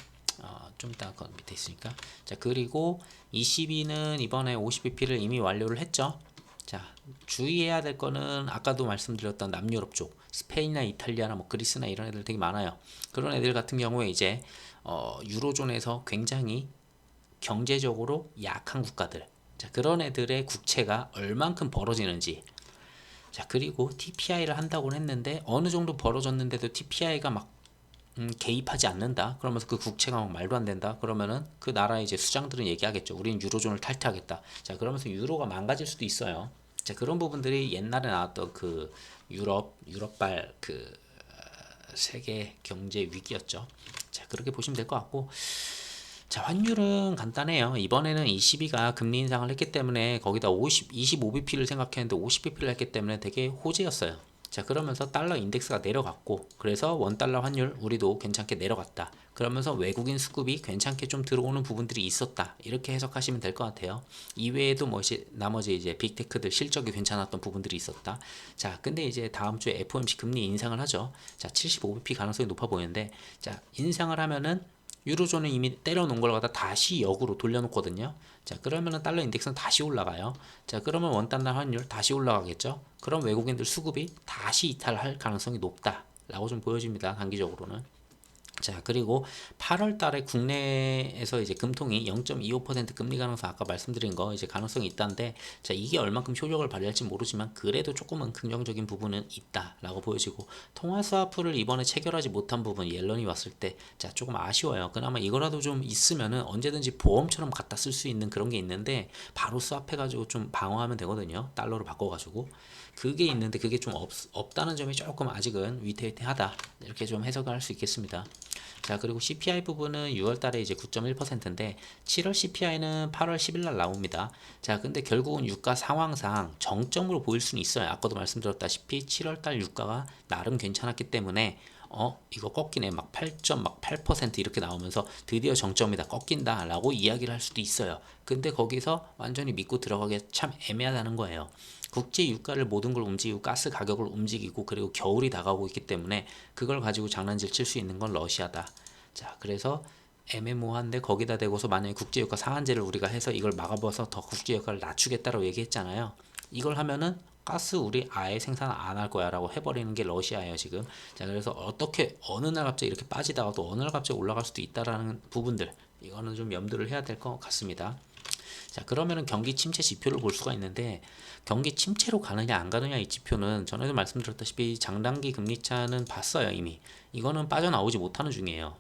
좀 이따 그 밑에 있으니까, 자, 그리고 ECB는 이번에 50bp를 이미 완료를 했죠. 자, 주의해야 될 거는 아까도 말씀드렸던 남유럽 쪽, 스페인이나 이탈리아나 뭐 그리스나 이런 애들 되게 많아요. 그런 애들 같은 경우에 이제 유로존에서 굉장히 경제적으로 약한 국가들, 자, 그런 애들의 국채가 얼만큼 벌어지는지, 자, 그리고 TPI를 한다고 했는데 어느 정도 벌어졌는데도 TPI가 막 개입하지 않는다. 그러면서 그 국채가 막 말도 안 된다. 그러면은 그 나라의 이제 수장들은 얘기하겠죠. 우리는 유로존을 탈퇴하겠다. 자, 그러면서 유로가 망가질 수도 있어요. 자, 그런 부분들이 옛날에 나왔던 그 유럽발 그 세계 경제 위기였죠. 자, 그렇게 보시면 될 것 같고, 자, 환율은 간단해요. 이번에는 ECB가 금리 인상을 했기 때문에 거기다 25bp를 생각했는데 50bp를 했기 때문에 되게 호재였어요. 자, 그러면서 달러 인덱스가 내려갔고, 그래서 원달러 환율 우리도 괜찮게 내려갔다. 그러면서 외국인 수급이 괜찮게 좀 들어오는 부분들이 있었다. 이렇게 해석하시면 될 것 같아요. 이외에도 뭐 나머지 이제 빅테크들 실적이 괜찮았던 부분들이 있었다. 자, 근데 이제 다음 주에 FOMC 금리 인상을 하죠. 자, 75bp 가능성이 높아 보이는데, 자, 인상을 하면은 유로존은 이미 때려놓은 걸 갖다 다시 역으로 돌려놓거든요. 자, 그러면은 달러 인덱스는 다시 올라가요. 자, 그러면 원달러 환율 다시 올라가겠죠. 그럼 외국인들 수급이 다시 이탈할 가능성이 높다라고 좀 보여집니다. 단기적으로는. 자, 그리고 8월 달에 국내에서 이제 금통이 0.25% 금리 가능성, 아까 말씀드린 거 이제 가능성이 있다는데, 자, 이게 얼만큼 효력을 발휘할지 모르지만 그래도 조금은 긍정적인 부분은 있다라고 보여지고, 통화 스와프를 이번에 체결하지 못한 부분, 옐런이 왔을 때, 자, 조금 아쉬워요. 그나마 이거라도 좀 있으면은 언제든지 보험처럼 갖다 쓸 수 있는 그런 게 있는데, 바로 스왑해가지고 좀 방어하면 되거든요. 달러로 바꿔가지고. 그게 있는데 그게 좀 없다는 점이 조금 아직은 위태위태하다, 이렇게 좀 해석을 할 수 있겠습니다. 자, 그리고 CPI 부분은 6월 달에 이제 9.1%인데 7월 CPI는 8월 10일 날 나옵니다. 자, 근데 결국은 유가 상황상 정점으로 보일 수는 있어요. 아까도 말씀드렸다시피 7월 달 유가가 나름 괜찮았기 때문에 이거 꺾이네, 막 8.8% 이렇게 나오면서 드디어 정점이다, 꺾인다 라고 이야기를 할 수도 있어요. 근데 거기서 완전히 믿고 들어가기 참 애매하다는 거예요. 국제 유가를 모든 걸 움직이고 가스 가격을 움직이고, 그리고 겨울이 다가오고 있기 때문에 그걸 가지고 장난질 칠 수 있는 건 러시아다. 자, 그래서 애매모호한데 거기다 대고서 만약에 국제유가 상한제를 우리가 해서 이걸 막아봐서 더 국제유가를 낮추겠다라고 얘기했잖아요. 이걸 하면은 가스 우리 아예 생산 안 할 거야 라고 해버리는 게 러시아예요 지금. 자, 그래서 어떻게 어느 날 갑자기 이렇게 빠지다가 또 어느 날 갑자기 올라갈 수도 있다라는 부분들, 이거는 좀 염두를 해야 될 것 같습니다. 자, 그러면은 경기 침체 지표를 볼 수가 있는데, 경기 침체로 가느냐 안 가느냐 이 지표는 전에도 말씀드렸다시피 장단기 금리차는 봤어요 이미. 이거는 빠져나오지 못하는 중이에요.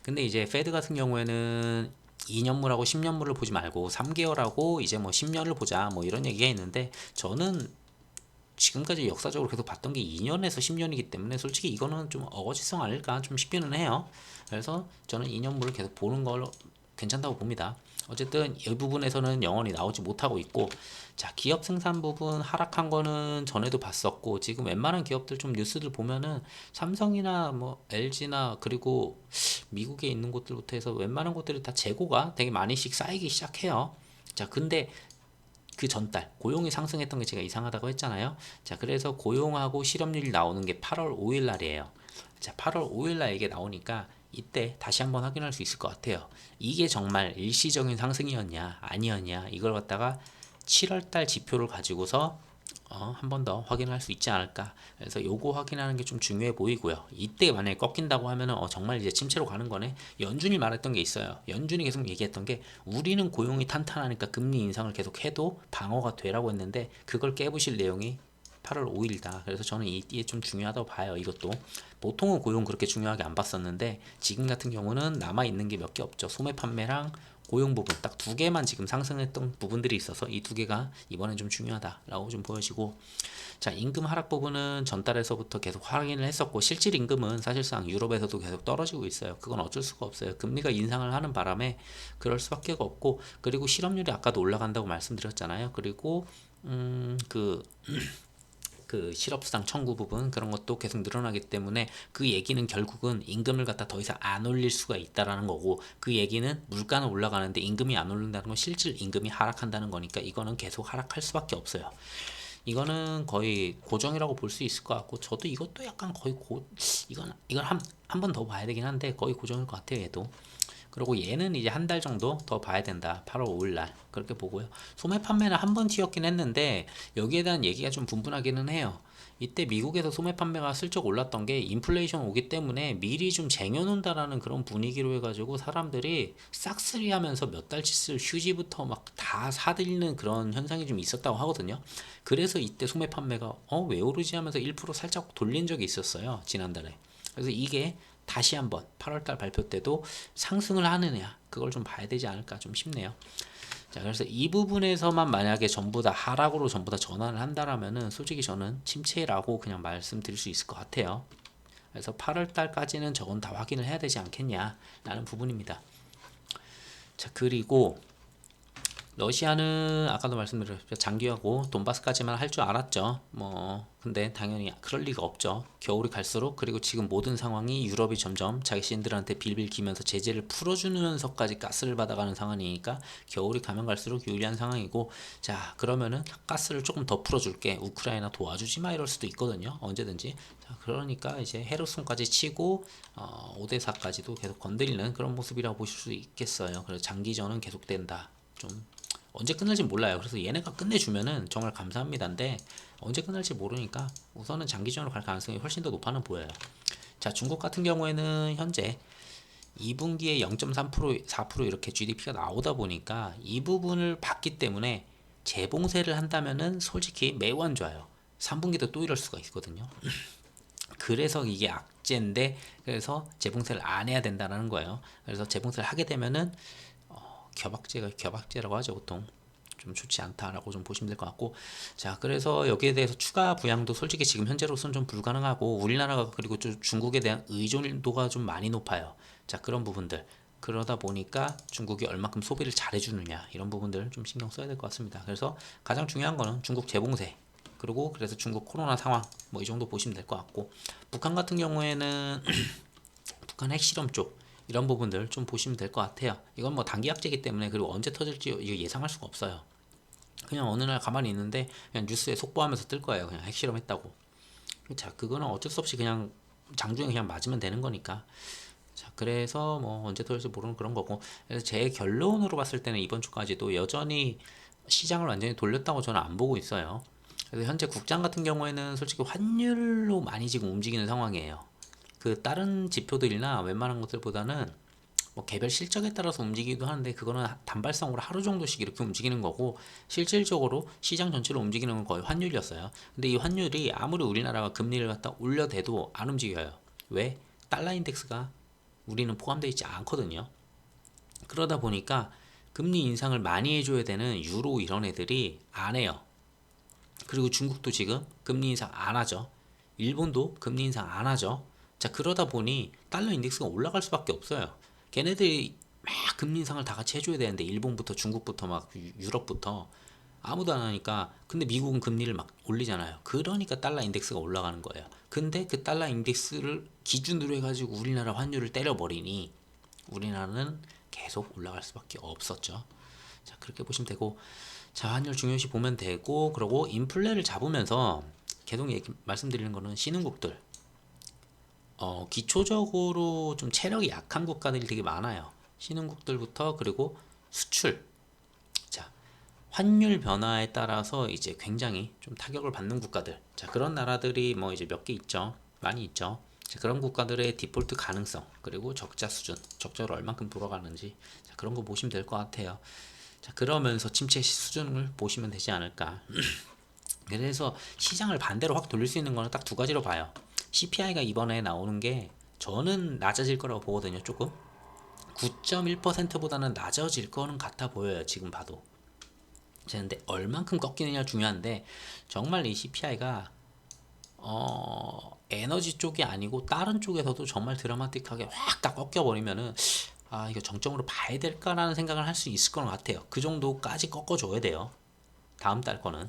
근데 이제 페드 같은 경우에는 2년물하고 10년물을 보지 말고 3개월하고 이제 뭐 10년을 보자, 뭐 이런 얘기가 있는데, 저는 지금까지 역사적으로 계속 봤던 게 2년에서 10년이기 때문에 솔직히 이거는 좀 어거지성 아닐까 좀 싶기는 해요. 그래서 저는 2년물을 계속 보는 걸로 괜찮다고 봅니다. 어쨌든 이 부분에서는 영원히 나오지 못하고 있고, 자, 기업 생산 부분 하락한 거는 전에도 봤었고, 지금 웬만한 기업들 좀 뉴스들 보면은 삼성이나 뭐 LG나 그리고 미국에 있는 곳들부터 해서 웬만한 곳들이 다 재고가 되게 많이씩 쌓이기 시작해요. 자, 근데 그 전달 고용이 상승했던 게 제가 이상하다고 했잖아요. 자, 그래서 고용하고 실업률이 나오는 게 8월 5일 날이에요. 자, 8월 5일 날 이게 나오니까 이때 다시 한번 확인할 수 있을 것 같아요. 이게 정말 일시적인 상승이었냐 아니었냐, 이걸 갖다가 7월 달 지표를 가지고서 한 번 더 확인할 수 있지 않을까. 그래서 요거 확인하는 게 좀 중요해 보이고요. 이때 만약에 꺾인다고 하면은 정말 이제 침체로 가는 거네. 연준이 말했던 게 있어요. 연준이 계속 얘기했던 게 우리는 고용이 탄탄하니까 금리 인상을 계속 해도 방어가 되라고 했는데 그걸 깨부실 내용이 8월 5일이다. 그래서 저는 이게 좀 중요하다고 봐요. 이것도 보통은 고용 그렇게 중요하게 안 봤었는데 지금 같은 경우는 남아 있는 게 몇 개 없죠. 소매 판매랑 고용 부분 딱 두 개만 지금 상승했던 부분들이 있어서 이 두 개가 이번엔 좀 중요하다라고 좀 보여지고, 자, 임금 하락 부분은 전달에서부터 계속 확인을 했었고 실질 임금은 사실상 유럽에서도 계속 떨어지고 있어요. 그건 어쩔 수가 없어요. 금리가 인상을 하는 바람에 그럴 수밖에 없고, 그리고 실업률이 아까도 올라간다고 말씀드렸잖아요. 그리고 그 실업수당 청구 부분 그런 것도 계속 늘어나기 때문에 그 얘기는 결국은 임금을 갖다 더 이상 안 올릴 수가 있다라는 거고, 그 얘기는 물가는 올라가는데 임금이 안 오른다는 건 실질 임금이 하락한다는 거니까 이거는 계속 하락할 수밖에 없어요. 이거는 거의 고정이라고 볼 수 있을 것 같고, 저도 이것도 약간 거의 이건 한 번 더 봐야 되긴 한데 거의 고정일 것 같아요, 얘도. 그리고 얘는 이제 한 달 정도 더 봐야 된다. 8월 5일 날 그렇게 보고요. 소매 판매는 한 번 튀었긴 했는데 여기에 대한 얘기가 좀 분분하기는 해요. 이때 미국에서 소매 판매가 슬쩍 올랐던 게 인플레이션 오기 때문에 미리 좀 쟁여놓는다라는 그런 분위기로 해가지고 사람들이 싹쓸이 하면서 몇 달치 쓸 휴지부터 막 다 사들이는 그런 현상이 좀 있었다고 하거든요. 그래서 이때 소매 판매가 왜 오르지 하면서 1% 살짝 돌린 적이 있었어요, 지난달에. 그래서 이게 다시 한번 8월달 발표 때도 상승을 하느냐 그걸 좀 봐야 되지 않을까 좀 싶네요. 자, 그래서 이 부분에서만 만약에 전부 다 하락으로 전부 다 전환을 한다라면은 솔직히 저는 침체라고 그냥 말씀드릴 수 있을 것 같아요. 그래서 8월달까지는 저건 다 확인을 해야 되지 않겠냐라는 부분입니다. 자, 그리고 러시아는 아까도 말씀드렸죠. 장기화고 돈바스까지만 할 줄 알았죠. 근데 당연히 그럴 리가 없죠. 겨울이 갈수록, 그리고 지금 모든 상황이 유럽이 점점 자신들한테 빌빌 기면서 제재를 풀어주면서까지 가스를 받아가는 상황이니까 겨울이 가면 갈수록 유리한 상황이고, 자, 그러면은 가스를 조금 더 풀어줄게, 우크라이나 도와주지 마, 이럴 수도 있거든요. 언제든지. 자, 그러니까 이제 헤르손까지 치고 오데사까지도 계속 건드리는 그런 모습이라고 보실 수 있겠어요. 그래서 장기전은 계속된다. 좀 언제 끝날지 몰라요. 그래서 얘네가 끝내주면은 정말 감사합니다인데 언제 끝날지 모르니까 우선은 장기전으로 갈 가능성이 훨씬 더 높아는 보여요. 자, 중국 같은 경우에는 현재 2분기에 0.3% 4% 이렇게 GDP가 나오다 보니까 이 부분을 봤기 때문에 재봉쇄를 한다면은 솔직히 매우 안 좋아요. 3분기도 또 이럴 수가 있거든요. 그래서 이게 악재인데, 그래서 재봉쇄를 안 해야 된다는 거예요. 그래서 재봉쇄를 하게 되면은 겨박제라고 하죠, 보통. 좀 좋지 않다라고 좀 보시면 될 것 같고, 자, 그래서 여기에 대해서 추가 부양도 솔직히 지금 현재로서는 좀 불가능하고, 우리나라가 그리고 좀 중국에 대한 의존도가 좀 많이 높아요. 자, 그런 부분들, 그러다 보니까 중국이 얼마큼 소비를 잘해주느냐, 이런 부분들 좀 신경 써야 될 것 같습니다. 그래서 가장 중요한 거는 중국 재봉쇄, 그리고 그래서 중국 코로나 상황, 이 정도 보시면 될 것 같고, 북한 같은 경우에는 북한 핵실험 쪽 이런 부분들 좀 보시면 될 것 같아요. 이건 뭐 단기 약제이기 때문에, 그리고 언제 터질지 이거 예상할 수가 없어요. 그냥 어느 날 가만히 있는데 그냥 뉴스에 속보하면서 뜰 거예요. 그냥 핵실험했다고. 자, 그거는 어쩔 수 없이 그냥 장중에 그냥 맞으면 되는 거니까. 자, 그래서 뭐 언제 터질지 모르는 그런 거고. 그래서 제 결론으로 봤을 때는 이번 주까지도 여전히 시장을 완전히 돌렸다고 저는 안 보고 있어요. 그래서 현재 국장 같은 경우에는 솔직히 환율로 많이 지금 움직이는 상황이에요. 그 다른 지표들이나 웬만한 것들보다는 뭐 개별 실적에 따라서 움직이기도 하는데 그거는 단발성으로 하루 정도씩 이렇게 움직이는 거고, 실질적으로 시장 전체로 움직이는 건 거의 환율이었어요. 근데 이 환율이 아무리 우리나라가 금리를 갖다 올려대도 안 움직여요. 왜? 달러 인덱스가 우리는 포함되어 있지 않거든요. 그러다 보니까 금리 인상을 많이 해줘야 되는 유로 이런 애들이 안 해요. 그리고 중국도 지금 금리 인상 안 하죠. 일본도 금리 인상 안 하죠. 자, 그러다 보니 달러 인덱스가 올라갈 수밖에 없어요. 걔네들이 막 금리 인상을 다 같이 해줘야 되는데 일본부터 중국부터 막 유럽부터 아무도 안 하니까, 근데 미국은 금리를 막 올리잖아요. 그러니까 달러 인덱스가 올라가는 거예요. 근데 그 달러 인덱스를 기준으로 해가지고 우리나라 환율을 때려버리니 우리나라는 계속 올라갈 수밖에 없었죠. 자, 그렇게 보시면 되고, 자, 환율 중요시 보면 되고, 그리고 인플레를 잡으면서 계속 말씀드리는 거는 신흥국들, 기초적으로 좀 체력이 약한 국가들이 되게 많아요. 신흥국들부터, 그리고 수출. 자, 환율 변화에 따라서 이제 굉장히 좀 타격을 받는 국가들, 자 그런 나라들이 뭐 이제 몇 개 있죠, 많이 있죠. 자, 그런 국가들의 디폴트 가능성, 그리고 적자 수준, 적자를 얼만큼 돌아가는지, 자, 그런 거 보시면 될 것 같아요. 자 그러면서 침체 수준을 보시면 되지 않을까. 그래서 시장을 반대로 확 돌릴 수 있는 거는 딱 두 가지로 봐요. CPI가 이번에 나오는 게 저는 낮아질 거라고 보거든요. 조금 9.1%보다는 낮아질 거는 같아 보여요. 지금 봐도. 근데 얼만큼 꺾이느냐 중요한데, 정말 이 CPI가 에너지 쪽이 아니고 다른 쪽에서도 정말 드라마틱하게 확 다 꺾여 버리면은, 아 이거 정점으로 봐야 될까라는 생각을 할 수 있을 것 같아요. 그 정도까지 꺾어줘야 돼요. 다음 달 거는.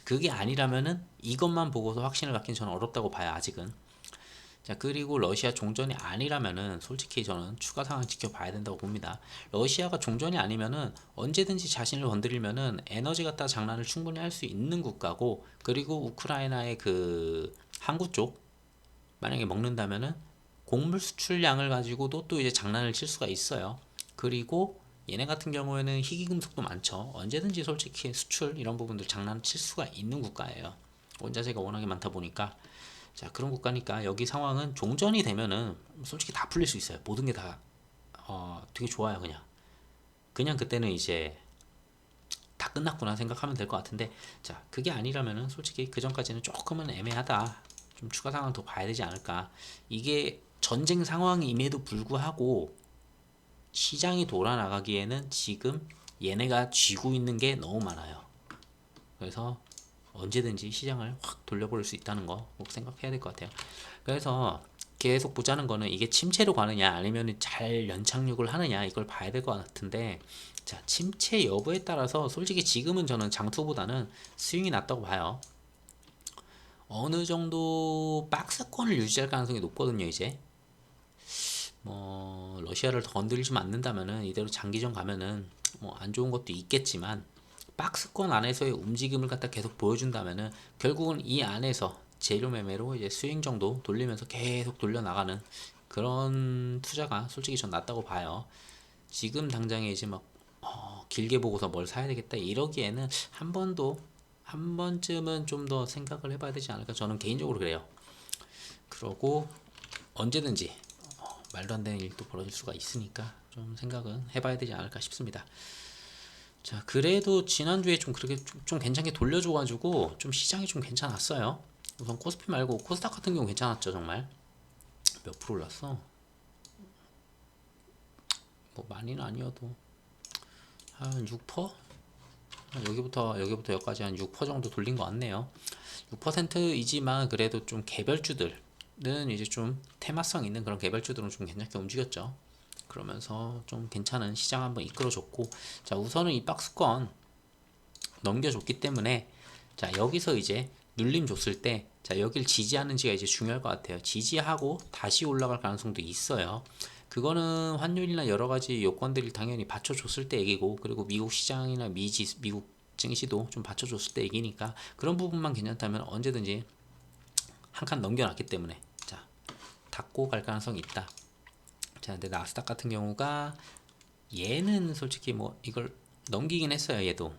그게 아니라면은 이것만 보고서 확신을 갖기는 저는 어렵다고 봐요, 아직은. 자, 그리고 러시아 종전이 아니라면은 솔직히 저는 추가 상황 지켜봐야 된다고 봅니다. 러시아가 종전이 아니면은 언제든지 자신을 건드리면은 에너지 갖다 장난을 충분히 할 수 있는 국가고, 그리고 우크라이나의 그 항구 쪽 만약에 먹는다면은 곡물 수출량을 가지고도 또 이제 장난을 칠 수가 있어요. 그리고 얘네 같은 경우에는 희귀금속도 많죠. 언제든지 솔직히 수출 이런 부분들 장난을 칠 수가 있는 국가예요. 원자재가 워낙에 많다 보니까. 자, 그런 국가니까 여기 상황은 종전이 되면은 솔직히 다 풀릴 수 있어요. 모든 게 다 되게 좋아요. 그냥 그때는 이제 다 끝났구나 생각하면 될 것 같은데, 자 그게 아니라면은 솔직히 그 전까지는 조금은 애매하다, 좀 추가 상황 더 봐야 되지 않을까. 이게 전쟁 상황임에도 불구하고 시장이 돌아나가기에는 지금 얘네가 쥐고 있는 게 너무 많아요. 그래서 언제든지 시장을 확 돌려볼 수 있다는 거 꼭 생각해야 될 것 같아요. 그래서 계속 보자는 거는 이게 침체로 가느냐 아니면 잘 연착륙을 하느냐, 이걸 봐야 될 것 같은데, 자 침체 여부에 따라서 솔직히 지금은 저는 장투보다는 스윙이 낫다고 봐요. 어느 정도 박스권을 유지할 가능성이 높거든요. 이제 뭐 러시아를 더 건드리지 않는다면은 이대로 장기전 가면은 뭐 안 좋은 것도 있겠지만, 박스권 안에서의 움직임을 갖다 계속 보여준다면은 결국은 이 안에서 재료 매매로 이제 스윙 정도 돌리면서 계속 돌려나가는 그런 투자가 솔직히 전 낫다고 봐요. 지금 당장에 이제 막 길게 보고서 뭘 사야 되겠다 이러기에는 한 번쯤은 좀 더 생각을 해봐야 되지 않을까, 저는 개인적으로 그래요. 그러고 언제든지 말도 안 되는 일도 벌어질 수가 있으니까 좀 생각은 해봐야 되지 않을까 싶습니다. 자, 그래도 지난주에 좀 그렇게 좀 괜찮게 돌려줘가지고 좀 시장이 좀 괜찮았어요. 우선 코스피 말고 코스닥 같은 경우 괜찮았죠, 정말. 몇 프로 올랐어? 뭐 많이는 아니어도 한 6%? 여기부터 여기까지 한 6% 정도 돌린 것 같네요. 6%이지만 그래도 좀 개별주들은 이제 좀 테마성 있는 그런 개별주들은 좀 괜찮게 움직였죠. 그러면서 좀 괜찮은 시장 한번 이끌어줬고, 자 우선은 이 박스권 넘겨줬기 때문에, 자 여기서 이제 눌림 줬을 때, 자 여길 지지하는지가 이제 중요할 것 같아요. 지지하고 다시 올라갈 가능성도 있어요. 그거는 환율이나 여러 가지 요건들이 당연히 받쳐줬을 때 얘기고, 그리고 미국 시장이나 미국 증시도 좀 받쳐줬을 때 얘기니까, 그런 부분만 괜찮다면 언제든지 한 칸 넘겨놨기 때문에 자 닫고 갈 가능성이 있다. 자 근데 나스닥 같은 경우가 얘는 솔직히 뭐 이걸 넘기긴 했어요. 얘도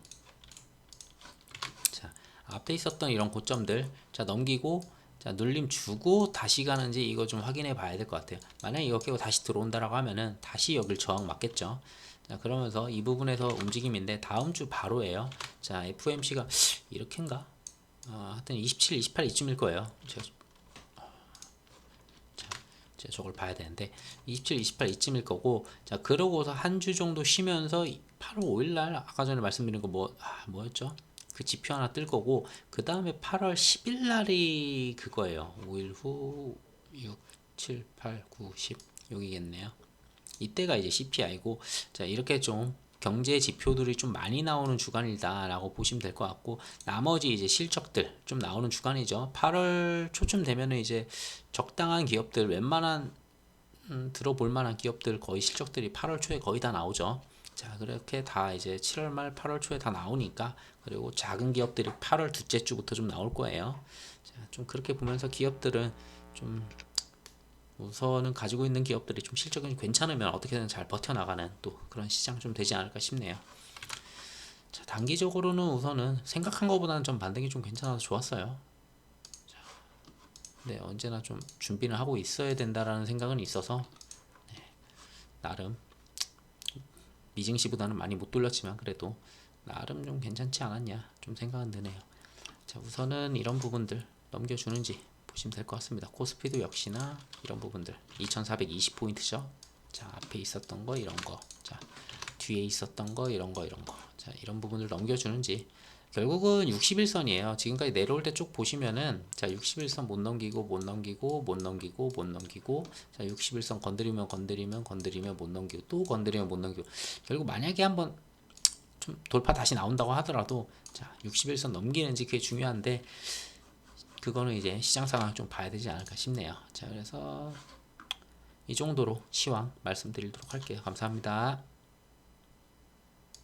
자 앞에 있었던 이런 고점들 자 넘기고, 자 눌림 주고 다시 가는지 이거 좀 확인해 봐야 될 것 같아요. 만약에 이거 깨고 다시 들어온다라고 하면은 다시 여길 저항 맞겠죠. 자 그러면서 이 부분에서 움직임인데 다음 주 바로예요. 자 FOMC가 이렇게인가? 하여튼 27, 28 이쯤일 거예요. 제가 저걸 봐야 되는데 27, 28 이쯤일 거고, 자 그러고서 한 주 정도 쉬면서 8월 5일날 아까 전에 말씀드린 거 뭐였죠? 그 지표 하나 뜰 거고, 그 다음에 8월 10일 날이 그거예요. 5일 후 6, 7, 8, 9, 10 여기겠네요. 이때가 이제 CPI고, 자 이렇게 좀 경제 지표들이 좀 많이 나오는 주간이다라고 보시면 될 것 같고, 나머지 이제 실적들 좀 나오는 주간이죠. 8월 초쯤 되면은 이제 적당한 기업들, 웬만한 들어볼 만한 기업들 거의 실적들이 8월 초에 거의 다 나오죠. 자 그렇게 다 이제 7월 말 8월 초에 다 나오니까, 그리고 작은 기업들이 8월 둘째 주부터 좀 나올 거예요. 자, 좀 그렇게 보면서 기업들은 좀 우선은 가지고 있는 기업들이 좀 실적이 괜찮으면 어떻게든 잘 버텨나가는 또 그런 시장 좀 되지 않을까 싶네요. 자, 단기적으로는 우선은 생각한 것보다는 좀 반등이 좀 괜찮아서 좋았어요. 네, 언제나 좀 준비를 하고 있어야 된다라는 생각은 있어서 나름 미증시보다는 많이 못 돌렸지만 그래도 나름 좀 괜찮지 않았냐 좀 생각은 드네요. 자, 우선은 이런 부분들 넘겨주는지 보시면 될 것 같습니다. 코스피도 역시나 이런 부분들 2420포인트죠. 자, 앞에 있었던 거 이런 거, 자 뒤에 있었던 거 이런 거 이런 거, 자 이런 부분을 넘겨주는지. 결국은 61선이에요. 지금까지 내려올 때 쭉 보시면은 자 61선 못 넘기고 못 넘기고 못 넘기고 못 넘기고, 자 61선 건드리면 건드리면 건드리면 못 넘기고 또 건드리면 못 넘기고, 결국 만약에 한번 좀 돌파 다시 나온다고 하더라도 자 61선 넘기는지 그게 중요한데, 그거는 이제 시장 상황 좀 봐야 되지 않을까 싶네요. 자, 그래서 이 정도로 시황 말씀드리도록 할게요. 감사합니다.